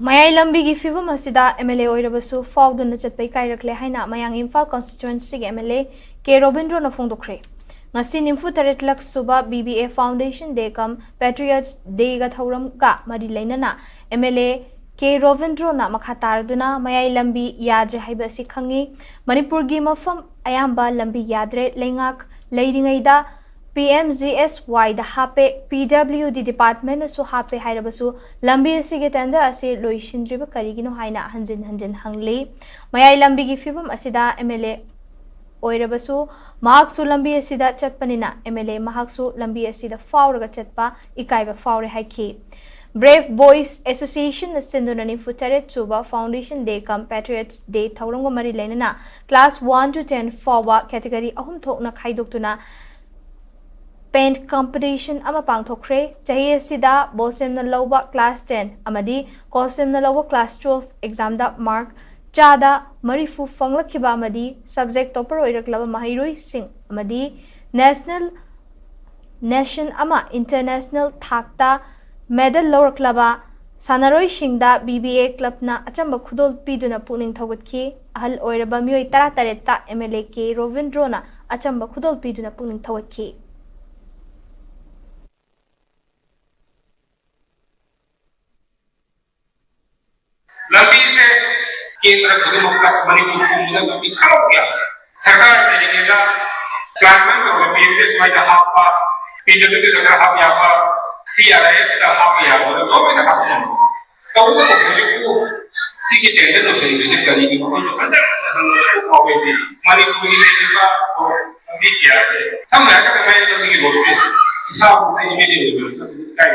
Mayai Lambi gi Fibam Asida MLA Oirabasu Phaoduna Chatpa Ekairakle haina mayang Imphal constituency gi MLA K Robindro na phongdokre. Ngasi nimfu taretlak suba BBA Foundation Day kam Patriots Day ga thauram ka mari lainana MLA K Robindro na makhatarduna Mayai Lambi yadre haiba si khangi Manipur gi mafam ayamba lambi yadre lengak leiringaida PMGSY da hape PWD department su hape hairabasu lambi asige tender ase loishindriba karigino haina hanjin hangli mayai lambi gi fibam asida MLA Oirabasu mahaksu lambi asida chatpanina MLA mahaksu lambi asida fauraga chatpa ikaiba faure haiki Brave Boys Association na sindunani futare chuba Foundation Day kam Patriots Day thaurango mari lenana class 1 to 10 forwa category ahum thokna khaidoktuna paint competition ama pangthokre chahi asida bosem na loba class 10 amadi kosem na loba class 12 exam da mark chada marifu fanglakhiba amadi subject topper oiraklaba mahiroi sing amadi nation ama international thakta medal loraklaba sanaroi singda BBA club na achamba khudol piduna puning thawatki ahal oiraba mioi tara taretta MLA K Robindro na achamba khudol piduna puning thawatki लंबी से केंद्र खुदमुक्तक मणिपुर को मुदल लंबी खड़ा हो गया सरकार से निकेदा प्लानमेंट और पीएमएस वाई दा हापा पीडब्ल्यूडी दा हाप यापा सीआरएफ दा हाप यापा तो में दा हाप तो वो तो मुझे को सी के टेंडर नो सही से करेगी वो जो अंदर को आवे भी मणिपुरी लेने का सो अभी क्या से समझा का मैं लंबी की रोड से हिसाब होता है इमीडिएटली सब काय